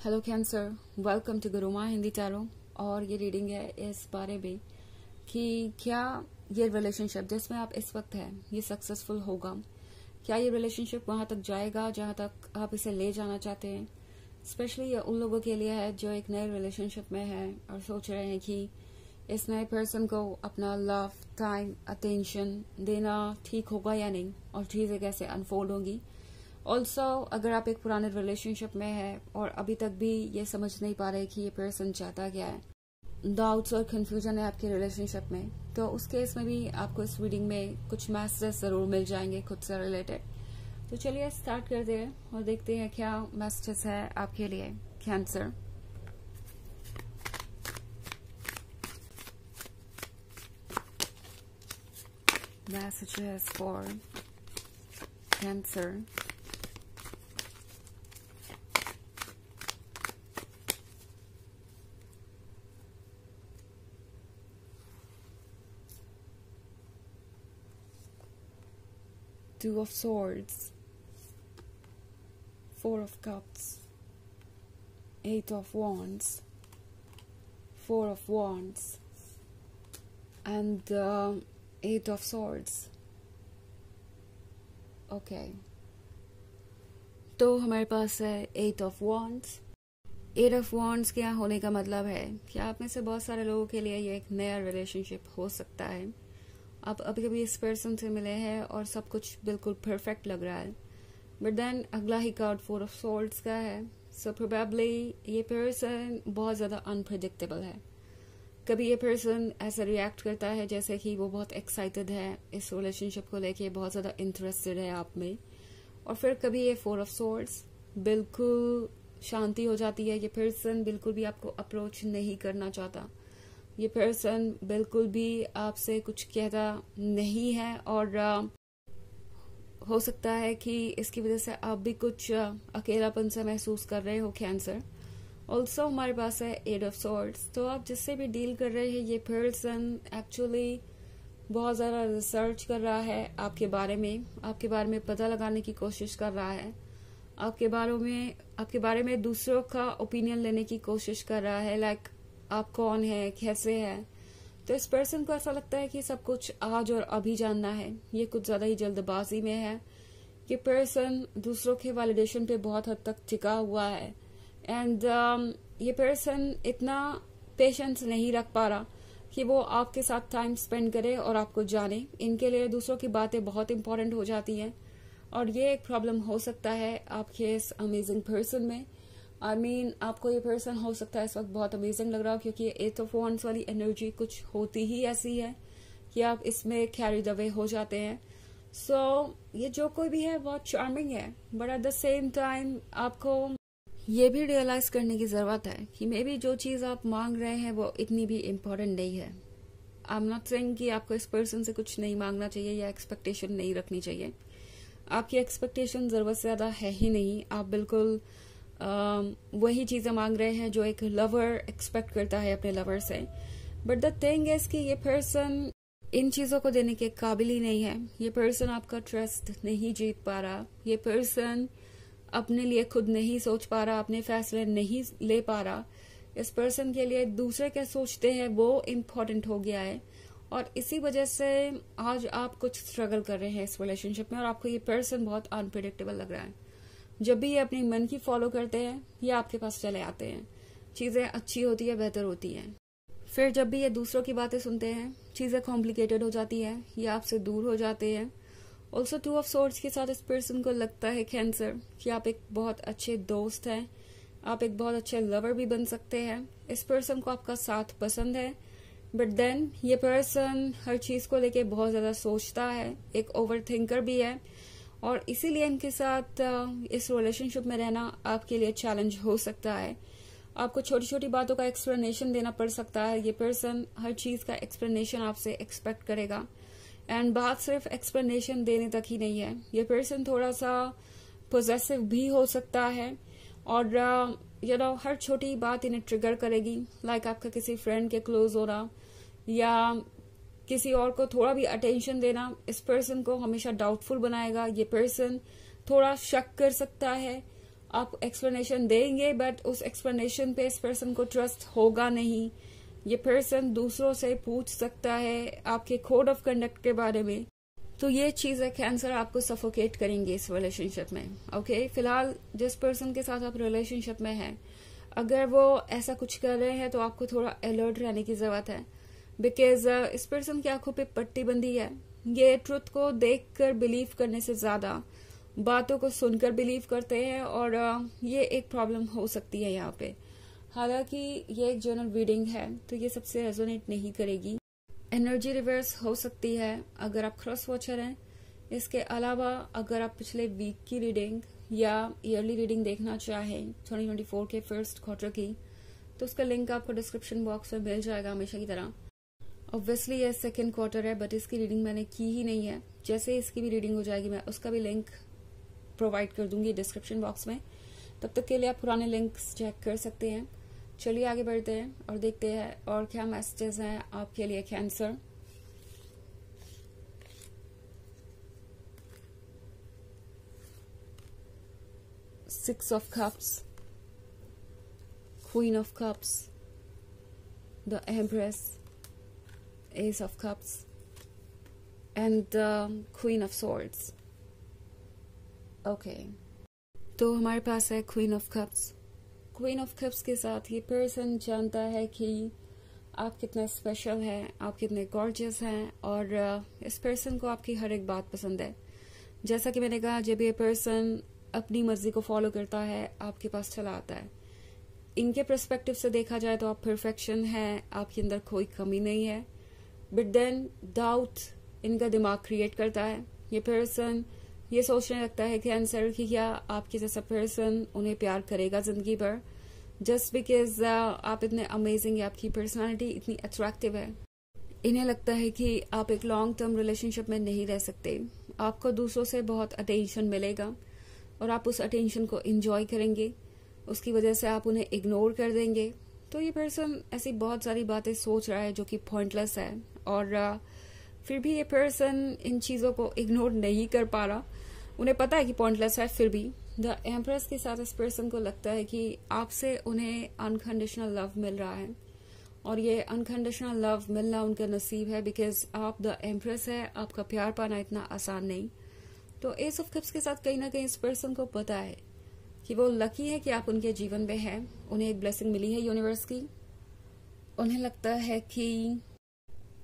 Hello cancer, welcome to Guruma Hindi tarot. और ये reading है इस बारे में कि क्या ये रिलेशनशिप जिसमें आप इस वक्त हैं ये सक्सेसफुल होगा। क्या ये रिलेशनशिप वहां तक जाएगा जहां तक आप इसे ले जाना चाहते हैं। स्पेशली ये उन लोगों के लिए है जो एक नए रिलेशनशिप में है और सोच रहे हैं कि इस नए पर्सन को अपना लव, टाइम, अटेंशन देना ठीक होगा या नहीं और चीजें कैसे अनफोल्ड होंगी। ऑल्सो अगर आप एक पुराने रिलेशनशिप में है और अभी तक भी ये समझ नहीं पा रहे कि ये पर्सन चाहता क्या है, डाउट्स और कंफ्यूजन है आपके रिलेशनशिप में, तो उस केस में भी आपको इस रीडिंग में कुछ मैसेजेस जरूर मिल जाएंगे खुद से रिलेटेड। तो चलिए स्टार्ट करते हैं और देखते हैं क्या मैसेजेस है आपके लिए cancer. Messages for cancer. Two of Swords, Four of Cups, Eight of Wands, Four of Wands, and Eight of Swords. Okay. तो हमारे पास है Eight of Wands. Eight of Wands क्या होने का मतलब है कि आप में से बहुत सारे लोगों के लिए ये एक नया रिलेशनशिप हो सकता है। आप अभी अभी इस पर्सन से मिले हैं और सब कुछ बिल्कुल परफेक्ट लग रहा है, बट देन अगला ही कार्ड फोर ऑफ सोर्ड्स का है। सो प्रोबेबली ये पर्सन बहुत ज्यादा अनप्रेडिक्टेबल है। कभी ये पर्सन ऐसा रिएक्ट करता है जैसे कि वो बहुत एक्साइटेड है इस रिलेशनशिप को लेके, बहुत ज्यादा इंटरेस्टेड है आप में, और फिर कभी ये फोर ऑफ सोर्ड्स बिल्कुल शांति हो जाती है। ये पर्सन बिल्कुल भी आपको अप्रोच नहीं करना चाहता। ये पर्सन बिल्कुल भी आपसे कुछ कहता नहीं है और हो सकता है कि इसकी वजह से आप भी कुछ अकेलापन से महसूस कर रहे हो कैंसर। ऑल्सो हमारे पास है एट ऑफ सॉर्ड्स। तो आप जिससे भी डील कर रहे हैं ये पर्सन एक्चुअली बहुत ज़्यादा रिसर्च कर रहा है आपके बारे में पता लगाने की कोशिश कर रहा है, आपके बारे में दूसरों का ओपिनियन लेने की कोशिश कर रहा है। लाइक आप कौन है, कैसे है। तो इस पर्सन को ऐसा लगता है कि सब कुछ आज और अभी जानना है। ये कुछ ज्यादा ही जल्दबाजी में है। ये पर्सन दूसरों के वैलिडेशन पे बहुत हद तक टिका हुआ है एंड ये पर्सन इतना पेशेंस नहीं रख पा रहा कि वो आपके साथ टाइम स्पेंड करे और आपको जाने। इनके लिए दूसरों की बातें बहुत इंपॉर्टेंट हो जाती हैं और ये एक प्रॉब्लम हो सकता है आपके इस अमेजिंग पर्सन में। आपको ये पर्सन हो सकता है इस वक्त बहुत अमेजिंग लग रहा हो क्योंकि एट ऑफ वॉन्ड्स वाली एनर्जी कुछ होती ही ऐसी है कि आप इसमें कैरीड अवे हो जाते हैं। सो ये जो कोई भी है बहुत चार्मिंग है, but at the same time आपको ये भी रियलाइज करने की जरूरत है कि मे बी जो चीज आप मांग रहे हैं वो इतनी भी इम्पोर्टेंट नहीं है। आई एम नॉट सेइंग कि आपको इस पर्सन से कुछ नहीं मांगना चाहिए या एक्सपेक्टेशन नहीं रखनी चाहिए। आपकी एक्सपेक्टेशन जरूरत से ज्यादा है ही नहीं। आप बिल्कुल वही चीजें मांग रहे हैं जो एक लवर एक्सपेक्ट करता है अपने लवर से। बट द थिंग इज कि ये पर्सन इन चीजों को देने के काबिल ही नहीं है। ये पर्सन आपका ट्रस्ट नहीं जीत पा रहा। ये पर्सन अपने लिए खुद नहीं सोच पा रहा, अपने फैसले नहीं ले पा रहा। इस पर्सन के लिए दूसरे क्या सोचते हैं वो इम्पोर्टेंट हो गया है और इसी वजह से आज आप कुछ स्ट्रगल कर रहे हैं इस रिलेशनशिप में और आपको ये पर्सन बहुत अनप्रेडिक्टेबल लग रहा है। जब भी ये अपनी मन की फॉलो करते हैं ये आपके पास चले आते हैं, चीजें अच्छी होती है, बेहतर होती हैं। फिर जब भी ये दूसरों की बातें सुनते हैं चीजें कॉम्प्लिकेटेड हो जाती है, ये आपसे दूर हो जाते हैं। ऑल्सो टू ऑफ सोर्ड्स के साथ इस पर्सन को लगता है कैंसर कि आप एक बहुत अच्छे दोस्त हैं, आप एक बहुत अच्छे लवर भी बन सकते हैं। इस पर्सन को आपका साथ पसंद है, बट देन ये पर्सन हर चीज को लेके बहुत ज्यादा सोचता है, एक ओवर थिंकर भी है और इसीलिए इनके साथ इस रिलेशनशिप में रहना आपके लिए चैलेंज हो सकता है। आपको छोटी छोटी बातों का एक्सप्लेनेशन देना पड़ सकता है। ये पर्सन हर चीज का एक्सप्लेनेशन आपसे एक्सपेक्ट करेगा एंड बात सिर्फ एक्सप्लेनेशन देने तक ही नहीं है। ये पर्सन थोड़ा सा पोजेसिव भी हो सकता है और हर छोटी बात इन्हें ट्रिगर करेगी। लाइक आपका किसी फ्रेंड के क्लोज होना या किसी और को थोड़ा भी अटेंशन देना इस पर्सन को हमेशा डाउटफुल बनाएगा। ये पर्सन थोड़ा शक कर सकता है आप एक्सप्लेनेशन देंगे बट उस एक्सप्लेनेशन पे इस पर्सन को ट्रस्ट होगा नहीं। ये पर्सन दूसरों से पूछ सकता है आपके कोड ऑफ कंडक्ट के बारे में। तो ये चीजें कैंसर आपको सफोकेट करेंगे इस रिलेशनशिप में। ओके, फिलहाल जिस पर्सन के साथ आप रिलेशनशिप में हैं, अगर वो ऐसा कुछ कर रहे हैं तो आपको थोड़ा अलर्ट रहने की जरूरत है, बिकॉज इस पर्सन की आंखों पे पट्टी बंधी है। ये ट्रुथ को देखकर बिलीव करने से ज्यादा बातों को सुनकर बिलीव करते हैं, और ये एक प्रॉब्लम हो सकती है यहाँ पे। हालांकि ये एक जनरल रीडिंग है तो ये सबसे रेजोनेट नहीं करेगी। एनर्जी रिवर्स हो सकती है अगर आप क्रॉस वॉचर हैं। इसके अलावा अगर आप पिछले वीक की रीडिंग या ईयरली रीडिंग देखना चाहें 2024 के फर्स्ट क्वार्टर की, तो उसका लिंक आपको डिस्क्रिप्शन बॉक्स में मिल जाएगा हमेशा की तरह। ऑब्वियसली ये सेकेंड क्वार्टर है बट इसकी रीडिंग मैंने की ही नहीं है। जैसे इसकी भी रीडिंग हो जाएगी मैं उसका भी लिंक प्रोवाइड कर दूंगी डिस्क्रिप्शन बॉक्स में। तब तक के लिए आप पुराने लिंक्स चेक कर सकते हैं। चलिए आगे बढ़ते हैं और देखते हैं और क्या मैसेजेस हैं आपके लिए cancer. Six of cups, queen of cups, the empress, S of cups and the queen of swords. Okay, तो हमारे पास है queen of cups. Queen of cups के साथ ये पर्सन जानता है कि आप कितने स्पेशल हैं, आप कितने गॉर्जियस हैं, और इस पर्सन को आपकी हर एक बात पसंद है। जैसा कि मैंने कहा, जब ये पर्सन अपनी मर्जी को फॉलो करता है आपके पास चला आता है। इनके पर्सपेक्टिव से देखा जाए तो आप परफेक्शन है, आपके अंदर कोई कमी नहीं है, बट देन डाउट इनका दिमाग क्रिएट करता है। ये पर्सन ये सोचने लगता है कैंसर कि क्या आपके जैसा पर्सन उन्हें प्यार करेगा जिंदगी भर, जस्ट बिकॉज आप इतने अमेजिंग है, आपकी पर्सनालिटी इतनी अट्रैक्टिव है। इन्हें लगता है कि आप एक लॉन्ग टर्म रिलेशनशिप में नहीं रह सकते। आपको दूसरों से बहुत अटेंशन मिलेगा और आप उस अटेंशन को एंजॉय करेंगे, उसकी वजह से आप उन्हें इग्नोर कर देंगे। तो ये पर्सन ऐसी बहुत सारी बातें सोच रहा है जो कि पॉइंटलेस है, और फिर भी ये पर्सन इन चीजों को इग्नोर नहीं कर पा रहा। उन्हें पता है कि पॉइंटलेस है, फिर भी द एम्प्रेस के साथ इस पर्सन को लगता है कि आपसे उन्हें अनकंडीशनल लव मिल रहा है, और ये अनकंडीशनल लव मिलना उनका नसीब है, बिकॉज आप द एम्प्रेस है, आपका प्यार पाना इतना आसान नहीं। तो एस ऑफ कप्स के साथ कहीं ना कहीं इस पर्सन को पता है कि वो लकी है कि आप उनके जीवन में हैं, उन्हें एक ब्लेसिंग मिली है यूनिवर्स की। उन्हें लगता है कि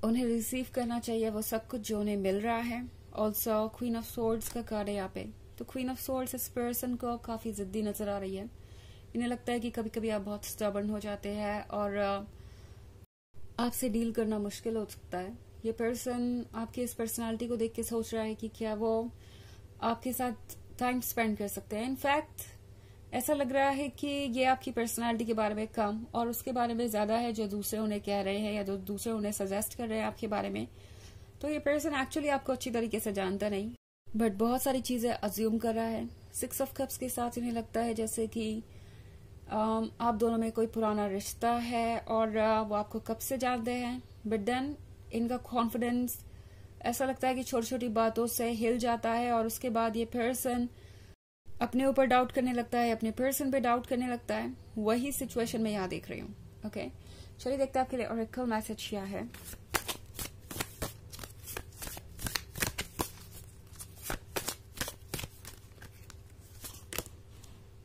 उन्हें रिसीव करना चाहिए वो सब कुछ जो उन्हें मिल रहा है। ऑल्सो क्वीन ऑफ सोर्ड्स का कार्ड है यहाँ पे, तो क्वीन ऑफ सोर्ड्स इस पर्सन को काफी जिद्दी नजर आ रही है। इन्हें लगता है कि कभी कभी आप बहुत स्टबर्न हो जाते हैं और आपसे डील करना मुश्किल हो सकता है। ये पर्सन आपकी इस पर्सनालिटी को देख के सोच रहा है कि क्या वो आपके साथ टाइम स्पेंड कर सकते हैं। इनफैक्ट ऐसा लग रहा है कि ये आपकी पर्सनालिटी के बारे में कम और उसके बारे में ज्यादा है जो दूसरे उन्हें कह रहे हैं या जो दूसरे उन्हें सजेस्ट कर रहे हैं आपके बारे में। तो ये पर्सन एक्चुअली आपको अच्छी तरीके से जानता नहीं, बट बहुत सारी चीजें अज्यूम कर रहा है। सिक्स ऑफ कप्स के साथ इन्हें लगता है जैसे कि आप दोनों में कोई पुराना रिश्ता है और वो आपको कब से जानते हैं, बट देन इनका कॉन्फिडेंस ऐसा लगता है कि छोटी छोटी बातों से हिल जाता है, और उसके बाद ये पर्सन अपने ऊपर डाउट करने लगता है, अपने पर्सन पे डाउट करने लगता है। वही सिचुएशन में यहाँ देख रही हूँ। ओके, चलिए देखते हैं आपके लिए ऑरेकल मैसेज क्या है।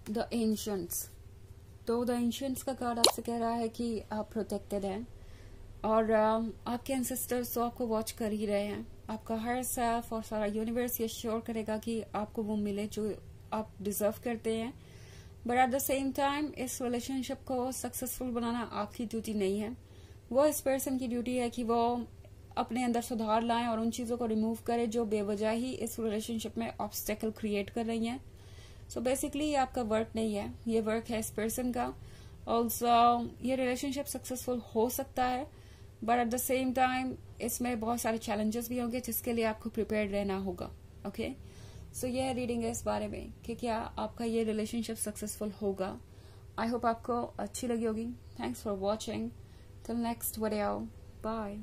द एंशियंट्स, तो द एंशियंट्स का कार्ड आपसे कह रहा है कि आप प्रोटेक्टेड हैं और आपके एंसेस्टर्स तो आपको वॉच कर ही रहे हैं। आपका हर सेल्फ और सारा यूनिवर्स ये श्योर करेगा कि आपको वो मिले जो आप डिजर्व करते हैं, but at the same time इस रिलेशनशिप को सक्सेसफुल बनाना आपकी ड्यूटी नहीं है। वो इस पर्सन की ड्यूटी है कि वो अपने अंदर सुधार लाएं और उन चीजों को रिमूव करें जो बेवजह ही इस रिलेशनशिप में ऑब्स्टेकल क्रिएट कर रही हैं। सो बेसिकली ये आपका वर्क नहीं है, ये वर्क है इस पर्सन का। ऑल्सो ये रिलेशनशिप सक्सेसफुल हो सकता है, but at the same time इसमें बहुत सारे चैलेंजेस भी होंगे जिसके लिए आपको प्रिपेयर्ड रहना होगा। ओके, सो यह रीडिंग है इस बारे में कि क्या आपका ये रिलेशनशिप सक्सेसफुल होगा। आई होप आपको अच्छी लगी होगी। Thanks for watching, till next video, bye.